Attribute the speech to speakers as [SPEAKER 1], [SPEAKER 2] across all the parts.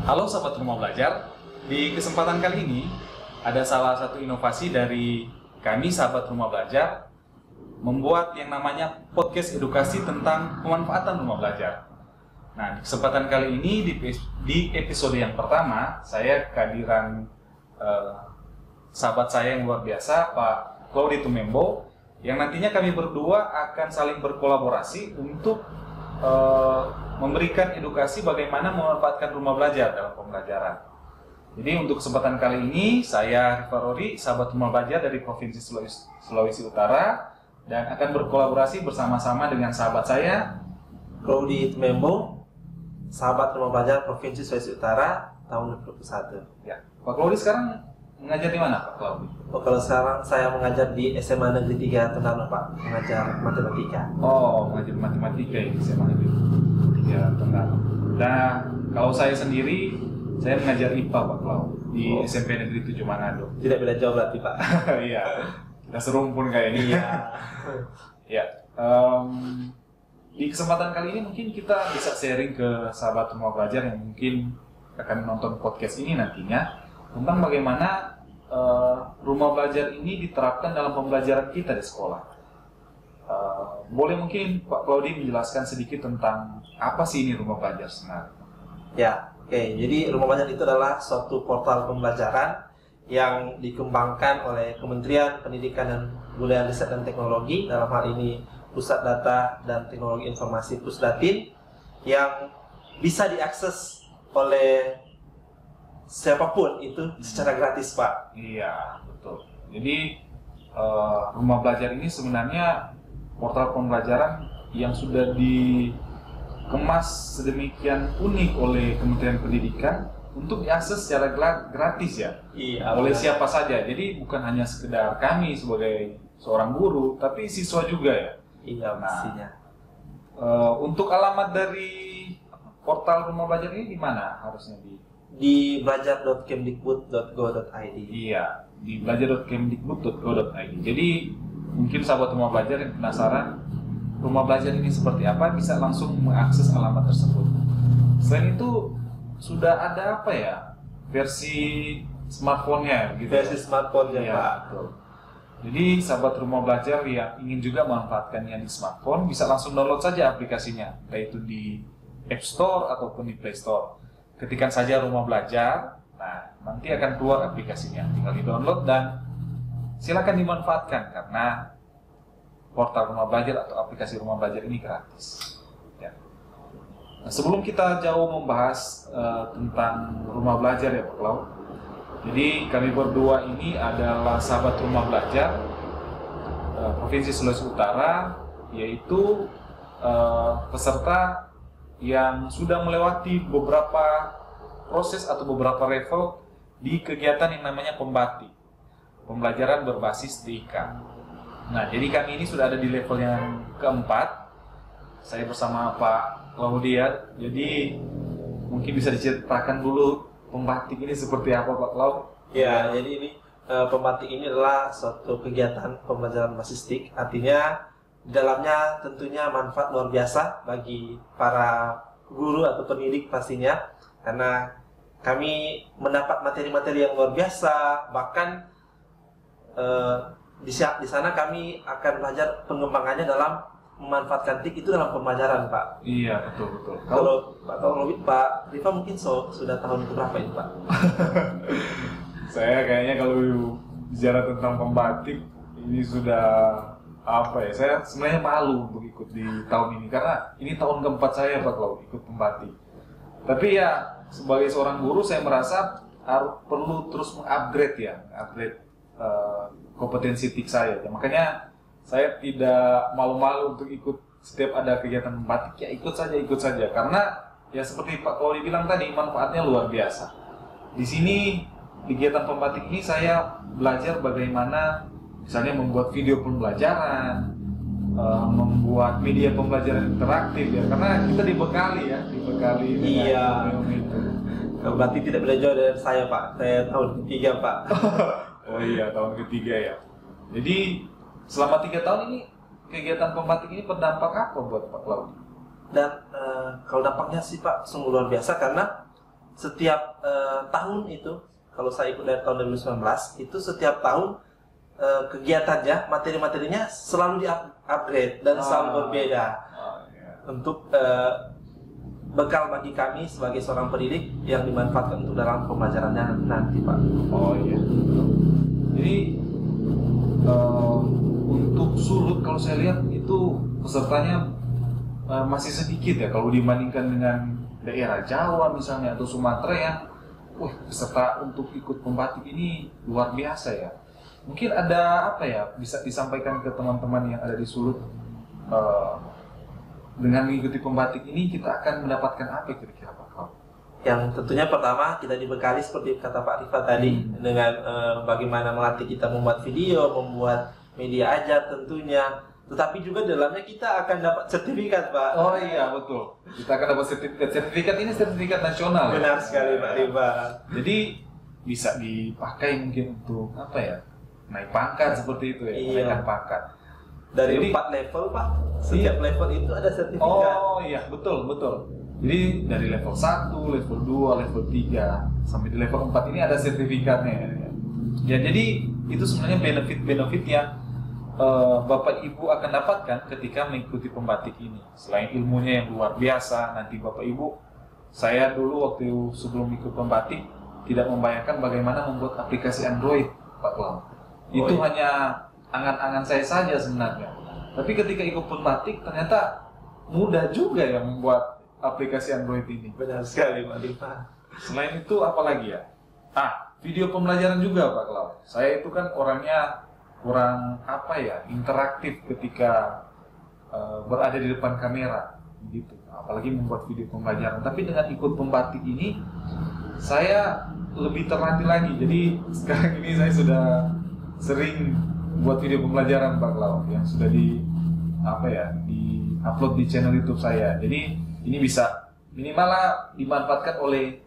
[SPEAKER 1] Halo sahabat Rumah Belajar, di kesempatan kali ini ada salah satu inovasi dari kami sahabat Rumah Belajar membuat yang namanya podcast edukasi tentang pemanfaatan rumah belajar. Nah, di kesempatan kali ini di episode yang pertama saya kehadiran sahabat saya yang luar biasa, Pak Claudi Tumembo, yang nantinya kami berdua akan saling berkolaborasi untuk memberikan edukasi bagaimana memanfaatkan rumah belajar dalam pembelajaran. Jadi untuk kesempatan kali ini saya Rifarori, sahabat rumah belajar dari Provinsi Sulawesi Utara, dan akan berkolaborasi bersama-sama dengan sahabat saya
[SPEAKER 2] Claudi Tumembo, sahabat rumah belajar Provinsi Sulawesi Utara tahun 2021.
[SPEAKER 1] Ya, Pak Claudi sekarang mengajar di mana, Pak Claudi?
[SPEAKER 2] Oh, kalau sekarang saya mengajar di SMA Negeri 3 Tondano, Pak, mengajar matematika.
[SPEAKER 1] Oh, mengajar matematika ya, SMA Negeri 3 Tondano. Nah, kalau saya sendiri, saya mengajar IPA, Pak Claudi, di SMP Negeri 7 Manado.
[SPEAKER 2] Tidak beda jauh berarti, Pak.
[SPEAKER 1] Iya, kita serumpun kayaknya.
[SPEAKER 2] Iya.
[SPEAKER 1] Ya, di kesempatan kali ini mungkin kita bisa sharing ke sahabat rumah belajar yang mungkin akan menonton podcast ini nantinya tentang bagaimana rumah belajar ini diterapkan dalam pembelajaran kita di sekolah. Boleh mungkin Pak Claudi menjelaskan sedikit tentang apa sih ini rumah belajar sebenarnya?
[SPEAKER 2] Ya, oke. Jadi rumah belajar itu adalah suatu portal pembelajaran yang dikembangkan oleh Kementerian Pendidikan dan Kebudayaan Riset dan Teknologi, dalam hal ini Pusat Data dan Teknologi Informasi Pusdatin, yang bisa diakses oleh siapapun itu secara gratis, Pak.
[SPEAKER 1] Iya, betul. Jadi rumah belajar ini sebenarnya portal pembelajaran yang sudah dikemas sedemikian unik oleh Kementerian Pendidikan untuk diakses secara gratis ya,
[SPEAKER 2] Iya,
[SPEAKER 1] oleh
[SPEAKER 2] benar.
[SPEAKER 1] siapa saja. Jadi bukan hanya sekedar kami sebagai seorang guru, tapi siswa juga ya.
[SPEAKER 2] Iya, pastinya.
[SPEAKER 1] Untuk alamat dari portal rumah belajar ini di mana harusnya
[SPEAKER 2] Di belajar.kemdikbud.go.id.
[SPEAKER 1] Iya, di belajar.kemdikbud.go.id. Jadi mungkin sahabat rumah belajar yang penasaran rumah belajar ini seperti apa bisa langsung mengakses alamat tersebut. Selain itu sudah ada apa ya, versi smartphone-nya gitu.
[SPEAKER 2] Versi smartphone-nya,
[SPEAKER 1] Iya,
[SPEAKER 2] Pak.
[SPEAKER 1] betul. Jadi sahabat rumah belajar yang ingin juga memanfaatkannya di smartphone bisa langsung download saja aplikasinya, yaitu di App Store ataupun di Play Store. Ketikkan saja rumah belajar, nah nanti akan keluar aplikasinya, tinggal di-download dan silakan dimanfaatkan karena portal rumah belajar atau aplikasi rumah belajar ini gratis. Ya. Nah, sebelum kita jauh membahas tentang rumah belajar ya Pak Clau, jadi kami berdua ini adalah sahabat rumah belajar Provinsi Sulawesi Utara, yaitu peserta yang sudah melewati beberapa proses atau beberapa level di kegiatan yang namanya pembati, pembelajaran berbasis TIK. Nah, jadi kami ini sudah ada di level yang keempat. Saya bersama Pak Claudia. Jadi mungkin bisa diceritakan dulu pembatik ini seperti apa, Pak Clau?
[SPEAKER 2] Ya, jadi ini pembatik ini adalah suatu kegiatan pembelajaran berbasis TIK. Artinya di dalamnya tentunya manfaat luar biasa bagi para guru atau pendidik pastinya, karena kami mendapat materi-materi yang luar biasa. Bahkan di sana kami akan belajar pengembangannya dalam memanfaatkan TIK itu dalam pembelajaran, Pak.
[SPEAKER 1] Iya, betul.
[SPEAKER 2] Kalau Pak Rifa mungkin sudah tahun keberapa ini, Pak?
[SPEAKER 1] Saya kayaknya kalau bicara tentang pembatik ini sudah apa ya? Saya sebenarnya malu untuk ikut di tahun ini karena ini tahun keempat saya Pak Clau ikut pembatik. Tapi ya sebagai seorang guru saya merasa perlu terus upgrade kompetensi TIK saya. Ya, makanya saya tidak malu-malu untuk ikut setiap ada kegiatan pembatik, ya ikut saja karena ya seperti Pak Claudi bilang tadi manfaatnya luar biasa. Di sini di kegiatan pembatik ini saya belajar bagaimana misalnya membuat video pembelajaran, membuat media pembelajaran interaktif ya, karena kita dibekali dengan
[SPEAKER 2] Iya.
[SPEAKER 1] itu.
[SPEAKER 2] Berarti tidak beda jauh dari saya, Pak. Saya tahun ketiga, Pak.
[SPEAKER 1] Oh iya, tahun ketiga ya. Jadi selama 3 tahun ini kegiatan pembatik ini berdampak apa buat Pak Claudi?
[SPEAKER 2] Dan kalau dampaknya sih Pak sungguh luar biasa, karena setiap tahun itu, kalau saya ikut dari tahun 2019, itu setiap tahun kegiatannya, materi-materinya selalu di-upgrade dan selalu berbeda. Untuk bekal bagi kami sebagai seorang pendidik yang dimanfaatkan untuk dalam pembelajarannya nanti, Pak.
[SPEAKER 1] Oh iya. Jadi untuk Sulut kalau saya lihat itu pesertanya masih sedikit ya kalau dibandingkan dengan daerah Jawa misalnya atau Sumatera yang peserta untuk ikut pembatik ini luar biasa ya. Mungkin ada apa ya bisa disampaikan ke teman-teman yang ada di Sulut, dengan mengikuti pembatik ini kita akan mendapatkan apa kira-kira Pak?
[SPEAKER 2] Yang tentunya pertama kita dibekali seperti kata Pak Rifa tadi dengan bagaimana melatih kita membuat video, membuat media ajar tentunya. Tetapi juga dalamnya kita akan dapat sertifikat, Pak.
[SPEAKER 1] Oh iya, betul. Kita akan dapat sertifikat. Sertifikat ini sertifikat nasional.
[SPEAKER 2] Benar sekali, Pak Rifa.
[SPEAKER 1] Jadi bisa dipakai mungkin untuk apa ya? Naik pangkat seperti itu ya, naikkan pangkat.
[SPEAKER 2] Dari 4 level, Pak. Setiap level itu ada sertifikat.
[SPEAKER 1] Oh iya, betul. Jadi dari level 1, level 2, level 3 sampai di level 4 ini ada sertifikatnya. Ya, jadi itu sebenarnya benefit-benefit yang Bapak Ibu akan dapatkan ketika mengikuti pembatik ini. Selain ilmunya yang luar biasa, nanti Bapak Ibu, saya dulu waktu sebelum ikut pembatik tidak membayangkan bagaimana membuat aplikasi Android, Pak Klau. Itu hanya angan-angan saya saja sebenarnya. Tapi ketika ikut pembatik ternyata mudah juga ya membuat aplikasi Android ini.
[SPEAKER 2] Benar sekali, Pak Rifa.
[SPEAKER 1] Selain itu apalagi ya? Video pembelajaran juga, Pak Klau. Saya itu kan orangnya kurang interaktif ketika berada di depan kamera gitu, apalagi membuat video pembelajaran. Tapi dengan ikut pembatik ini saya lebih terlatih lagi. Jadi sekarang ini saya sudah sering buat video pembelajaran, Pak Klau, yang sudah di upload di channel YouTube saya. Jadi ini bisa minimal dimanfaatkan oleh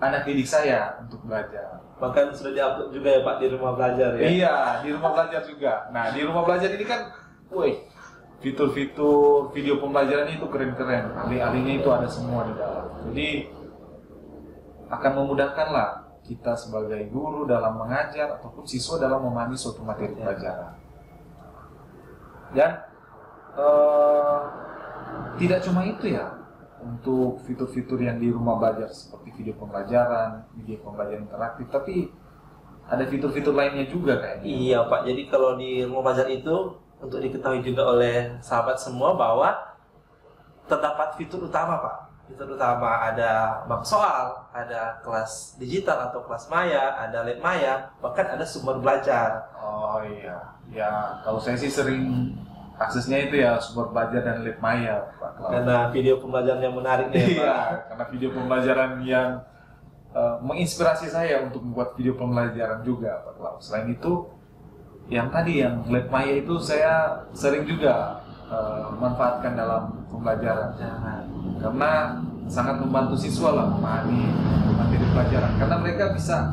[SPEAKER 1] anak didik saya untuk belajar.
[SPEAKER 2] Bahkan sudah diupload juga ya Pak di rumah belajar ya?
[SPEAKER 1] Iya, di rumah belajar juga. Nah, di rumah belajar ini kan, fitur-fitur video pembelajaran itu keren-keren. Alih-alihnya itu ada semua di dalam. Jadi, akan memudahkan lah kita sebagai guru dalam mengajar ataupun siswa dalam memahami suatu materi pelajaran. Dan, tidak cuma itu ya. Untuk fitur-fitur yang di rumah belajar seperti video pembelajaran interaktif, tapi ada fitur-fitur lainnya juga kayaknya.
[SPEAKER 2] Iya Pak, jadi kalau di rumah belajar itu untuk diketahui juga oleh sahabat semua bahwa terdapat fitur utama Pak. Fitur utama ada bank soal, ada kelas digital atau kelas maya, ada lab maya, bahkan ada sumber belajar.
[SPEAKER 1] Oh iya, ya kalau saya sih sering aksesnya itu ya sumber belajar dan lab maya, Pak Klau.
[SPEAKER 2] Karena video pembelajaran yang menarik ya, Pak.
[SPEAKER 1] Iya, karena video pembelajaran yang menginspirasi saya untuk membuat video pembelajaran juga, Pak Klau. Selain itu, yang tadi yang lab maya itu saya sering juga manfaatkan dalam pembelajaran. Karena sangat membantu siswa lah memahami materi pelajaran. Karena mereka bisa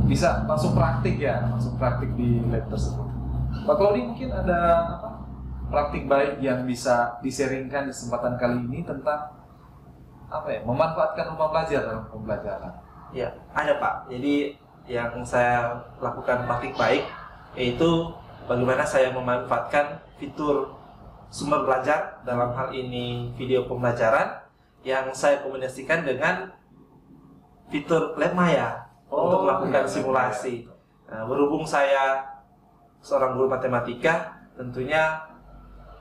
[SPEAKER 1] bisa langsung praktik di lab tersebut. Pak Claudi mungkin ada praktik baik yang bisa diseringkan di kesempatan kali ini tentang memanfaatkan rumah belajar dalam pembelajaran.
[SPEAKER 2] Ya, ada Pak. Jadi yang saya lakukan praktik baik yaitu bagaimana saya memanfaatkan fitur sumber belajar, dalam hal ini video pembelajaran, yang saya kombinasikan dengan fitur lab maya untuk melakukan simulasi. Nah, berhubung saya seorang guru matematika, tentunya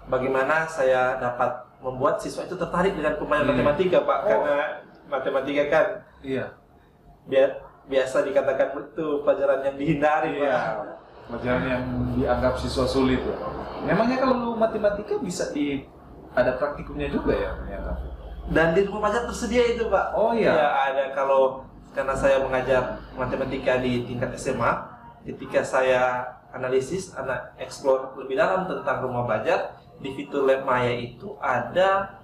[SPEAKER 2] bagaimana saya dapat membuat siswa itu tertarik dengan pemain matematika, Pak. Karena matematika kan biasa dikatakan itu pelajaran yang dihindari, Pak.
[SPEAKER 1] Pelajaran yang dianggap siswa sulit ya. Memangnya kalau matematika bisa ada praktikumnya juga ya ternyata?
[SPEAKER 2] Dan di rumah belajar tersedia itu, Pak.
[SPEAKER 1] Oh iya?
[SPEAKER 2] Ya, ada. Karena saya mengajar matematika di tingkat SMA, ketika saya analisis, explore lebih dalam tentang rumah belajar, di fitur lab maya itu ada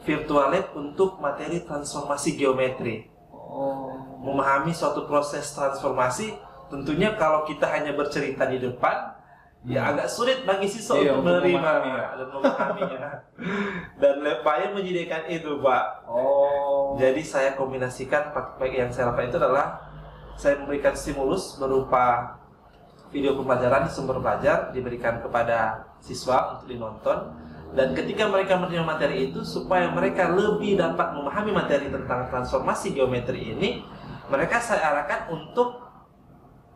[SPEAKER 2] virtual lab untuk materi transformasi geometri. Memahami suatu proses transformasi, tentunya kalau kita hanya bercerita di depan, ya agak sulit bagi siswa
[SPEAKER 1] Iya,
[SPEAKER 2] untuk
[SPEAKER 1] untuk
[SPEAKER 2] menerima
[SPEAKER 1] memahami, ya.
[SPEAKER 2] dan memahaminya. Dan Lepaya menyediakan itu, Pak.
[SPEAKER 1] Oh.
[SPEAKER 2] Jadi saya kombinasikan praktik yang saya lakukan itu adalah saya memberikan stimulus berupa video pembelajaran di sumber belajar diberikan kepada siswa untuk dinonton, dan ketika mereka menerima materi itu supaya mereka lebih dapat memahami materi tentang transformasi geometri ini, mereka saya arahkan untuk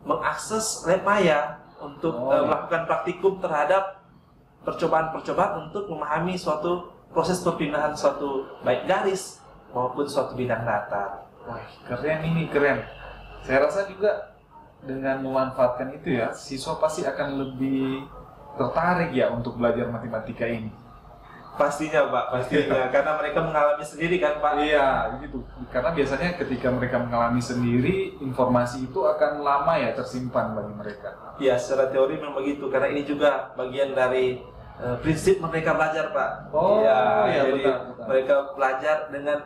[SPEAKER 2] mengakses Lepaya untuk melakukan praktikum terhadap percobaan-percobaan untuk memahami suatu proses perpindahan suatu baik garis maupun suatu bidang datar.
[SPEAKER 1] Wah, keren ini, keren. Saya rasa juga dengan memanfaatkan itu ya, siswa pasti akan lebih tertarik ya untuk belajar matematika ini.
[SPEAKER 2] Pastinya, Pak, pastinya. Karena mereka mengalami sendiri kan, Pak.
[SPEAKER 1] Iya, gitu. Karena biasanya ketika mereka mengalami sendiri, informasi itu akan lama ya tersimpan bagi mereka.
[SPEAKER 2] Iya, secara teori memang begitu. Karena ini juga bagian dari prinsip mereka belajar, Pak.
[SPEAKER 1] Oh, iya,
[SPEAKER 2] jadi
[SPEAKER 1] betul.
[SPEAKER 2] mereka belajar dengan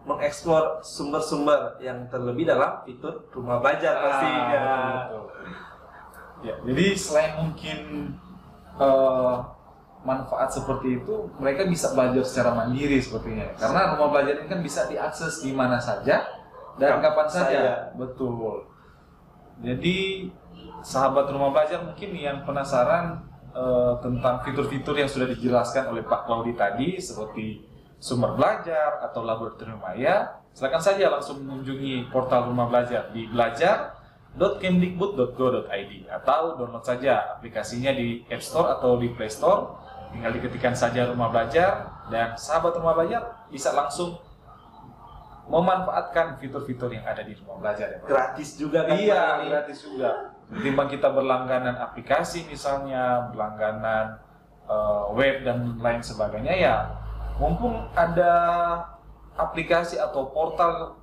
[SPEAKER 2] mengeksplor sumber-sumber yang terlebih dalam fitur rumah belajar pastinya.
[SPEAKER 1] Betul. Ya, jadi selain mungkin manfaat seperti itu, mereka bisa belajar secara mandiri sepertinya. Karena rumah belajar ini kan bisa diakses di mana saja dan kapan saja. Betul. Jadi sahabat rumah belajar mungkin yang penasaran tentang fitur-fitur yang sudah dijelaskan oleh Pak Claudi tadi, seperti sumber belajar atau laboratorium maya, silakan saja langsung mengunjungi portal rumah belajar di belajar.kemdikbud.go.id atau download saja aplikasinya di App Store atau di Play Store. Tinggal diketikkan saja rumah belajar dan sahabat rumah belajar bisa langsung memanfaatkan fitur-fitur yang ada di rumah belajar ya, Pak.
[SPEAKER 2] Gratis juga kan?
[SPEAKER 1] Iya, gratis juga. Ketimbang kita berlangganan aplikasi misalnya, berlangganan web dan lain sebagainya ya, mumpung ada aplikasi atau portal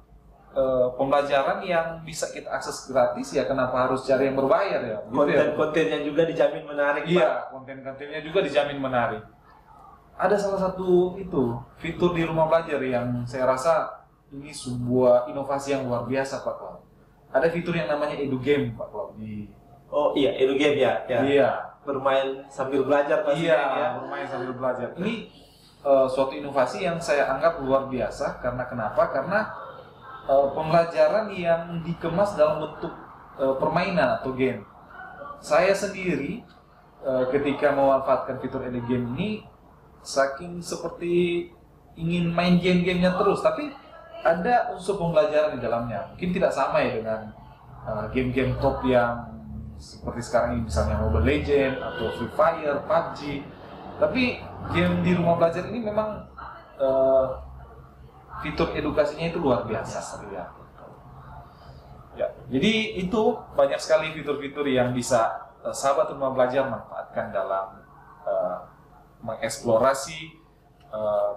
[SPEAKER 1] pembelajaran yang bisa kita akses gratis, ya kenapa harus cari yang berbayar ya? Gitu.
[SPEAKER 2] Konten-kontennya juga dijamin menarik, Pak.
[SPEAKER 1] Iya, konten-kontennya juga dijamin menarik. Ada salah satu itu fitur di rumah belajar yang saya rasa ini sebuah inovasi yang luar biasa, Pak Cloud. Ada fitur yang namanya EduGame, Pak Cloud.
[SPEAKER 2] Oh iya, EduGame ya.
[SPEAKER 1] Iya.
[SPEAKER 2] Bermain sambil belajar pasti.
[SPEAKER 1] Iya, bermain sambil belajar. Ini suatu inovasi yang saya anggap luar biasa. Karena kenapa? Karena pembelajaran yang dikemas dalam bentuk permainan atau game. Saya sendiri ketika memanfaatkan fitur EduGame ini, saking seperti ingin main game-gamenya terus, tapi ada unsur pembelajaran di dalamnya. Mungkin tidak sama ya dengan game-game top yang seperti sekarang ini, misalnya Mobile Legends atau Free Fire, PUBG. Tapi game di rumah belajar ini memang fitur edukasinya itu luar biasa ya. Ya, jadi itu banyak sekali fitur-fitur yang bisa sahabat rumah belajar manfaatkan dalam mengeksplorasi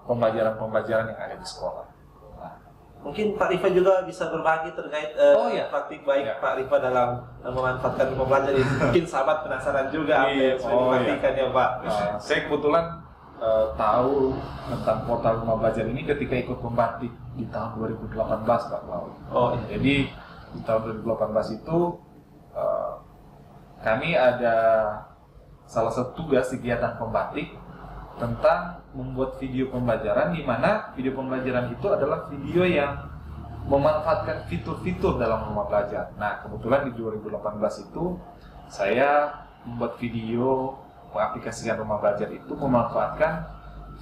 [SPEAKER 1] pembelajaran-pembelajaran yang ada di sekolah.
[SPEAKER 2] Mungkin Pak Rifa juga bisa berbagi terkait praktik baik Pak Rifa dalam memanfaatkan rumah belajar ini. Mungkin sahabat penasaran juga apa yang sudah dipraktikan ya, Pak.
[SPEAKER 1] Saya kebetulan tahu tentang portal rumah belajar ini ketika ikut pembatik di tahun 2018, Pak Cloud. Jadi di tahun 2018 itu kami ada salah satu tugas kegiatan pembatik tentang membuat video pembelajaran, di mana video pembelajaran itu adalah video yang memanfaatkan fitur-fitur dalam rumah belajar. Nah, kebetulan di 2018 itu saya membuat video mengaplikasikan rumah belajar itu memanfaatkan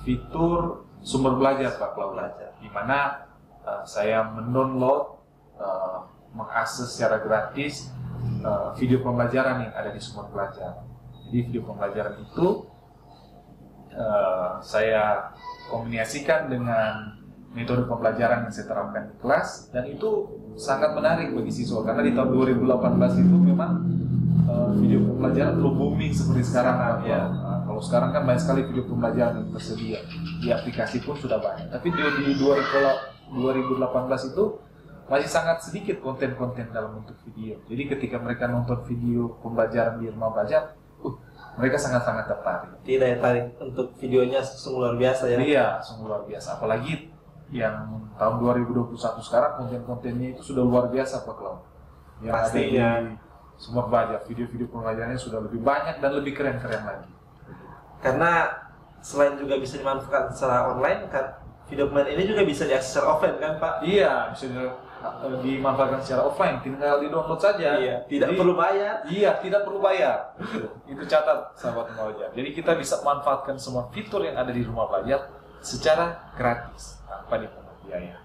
[SPEAKER 1] fitur sumber belajar, Pak Cloud, di mana saya mendownload, mengakses secara gratis video pembelajaran yang ada di sumber belajar. Jadi video pembelajaran itu saya kombinasikan dengan metode pembelajaran yang saya terapkan di kelas, dan itu sangat menarik bagi siswa karena di tahun 2018 itu memang video pembelajaran belum booming seperti sekarang ya. Kalau sekarang kan banyak sekali video pembelajaran yang tersedia di aplikasi pun sudah banyak, tapi di 2018 itu masih sangat sedikit konten-konten dalam bentuk video. Jadi ketika mereka nonton video pembelajaran di rumah belajar, mereka sangat-sangat tertarik.
[SPEAKER 2] Daya tarik untuk videonya sungguh luar biasa ya.
[SPEAKER 1] Iya, sungguh luar biasa. Apalagi yang tahun 2021 sekarang konten-kontennya itu sudah luar biasa, Pak Cloud. Yang
[SPEAKER 2] pastinya.
[SPEAKER 1] ada di Semua belajar, video-video pembelajarannya sudah lebih banyak dan lebih keren-keren lagi.
[SPEAKER 2] Karena selain juga bisa dimanfaatkan secara online, kan video pembelajaran ini juga bisa diakses secara offline kan Pak?
[SPEAKER 1] Iya, bisa dimanfaatkan secara offline, tinggal di-download saja.
[SPEAKER 2] Iya, tidak perlu bayar.
[SPEAKER 1] Iya, tidak perlu bayar. Itu catat sahabat rumah belajar. Jadi kita bisa manfaatkan semua fitur yang ada di rumah belajar secara gratis tanpa dipungut biaya.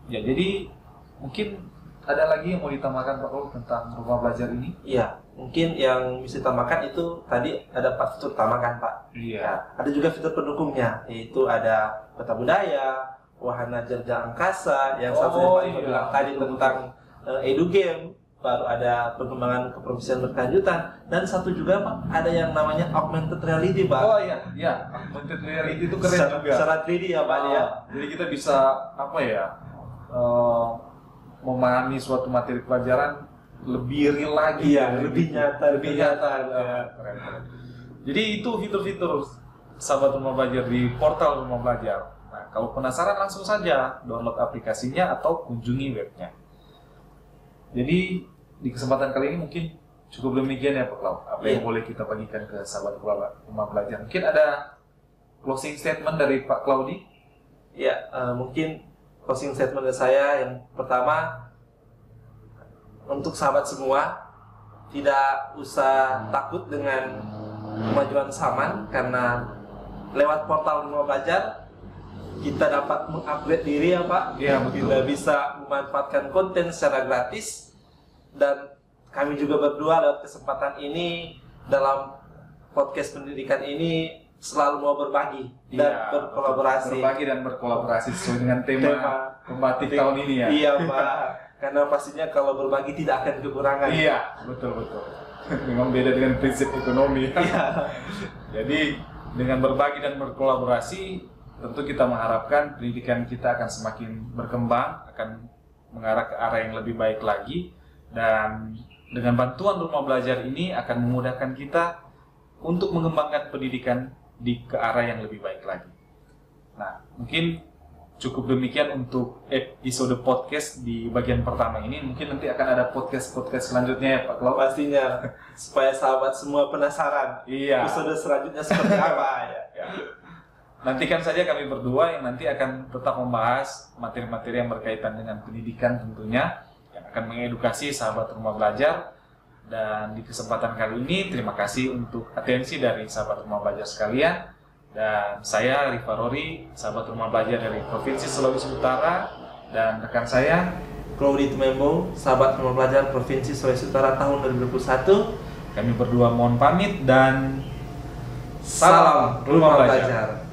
[SPEAKER 1] Ya, jadi mungkin ada lagi yang mau ditambahkan Pak Klo tentang rumah belajar ini?
[SPEAKER 2] Iya, mungkin yang bisa ditambahkan itu tadi ada 4 fitur utama kan Pak?
[SPEAKER 1] Iya.
[SPEAKER 2] Nah, ada juga fitur pendukungnya, yaitu ada peta budaya, wahana jelajah angkasa, yang satu yang bilang tadi tentang edugame, baru ada perkembangan keprofesian berkelanjutan, dan satu juga Pak, ada yang namanya augmented reality Pak.
[SPEAKER 1] Oh iya, iya, augmented reality itu keren juga.
[SPEAKER 2] Secara 3D ya Pak ya.
[SPEAKER 1] Jadi kita bisa apa ya? Memahami suatu materi pelajaran lebih real lagi,
[SPEAKER 2] iya, lebih nyata.
[SPEAKER 1] Ya. Keren. Jadi itu fitur-fitur sahabat rumah belajar di portal rumah belajar. Nah, kalau penasaran langsung saja download aplikasinya atau kunjungi webnya. Jadi di kesempatan kali ini mungkin cukup demikian ya Pak Klo. Apa yang boleh kita bagikan ke sahabat rumah belajar? Mungkin ada closing statement dari Pak Claudi?
[SPEAKER 2] Ya, mungkin closing statement dari saya yang pertama, untuk sahabat semua tidak usah takut dengan kemajuan zaman, karena lewat portal rumah belajar kita dapat mengupgrade diri ya Pak.
[SPEAKER 1] Iya, betul.
[SPEAKER 2] Kita bisa memanfaatkan konten secara gratis, dan kami juga berdua lewat kesempatan ini dalam podcast pendidikan ini selalu mau berbagi dan berkolaborasi.
[SPEAKER 1] Berbagi dan berkolaborasi sesuai dengan tema pembatik tahun ini ya.
[SPEAKER 2] Iya Pak, karena pastinya kalau berbagi tidak akan kekurangan.
[SPEAKER 1] Iya, betul. Memang beda dengan prinsip ekonomi.
[SPEAKER 2] Iya.
[SPEAKER 1] Jadi dengan berbagi dan berkolaborasi, tentu kita mengharapkan pendidikan kita akan semakin berkembang, akan mengarah ke arah yang lebih baik lagi, dan dengan bantuan rumah belajar ini akan memudahkan kita untuk mengembangkan pendidikan ke arah yang lebih baik lagi. Nah, mungkin cukup demikian untuk episode podcast di bagian pertama ini. Mungkin nanti akan ada podcast selanjutnya ya Pak Klo.
[SPEAKER 2] Pastinya, supaya sahabat semua penasaran episode selanjutnya seperti apa ya.
[SPEAKER 1] Nantikan saja kami berdua yang nanti akan tetap membahas materi-materi yang berkaitan dengan pendidikan tentunya, yang akan mengedukasi sahabat rumah belajar. Dan di kesempatan kali ini, terima kasih untuk atensi dari sahabat rumah belajar sekalian. Dan saya, Rifa Rory, sahabat rumah belajar dari Provinsi Sulawesi Utara. Dan rekan saya,
[SPEAKER 2] Claudi Tumembo, sahabat rumah belajar Provinsi Sulawesi Utara tahun 2021.
[SPEAKER 1] Kami berdua mohon pamit dan salam rumah belajar.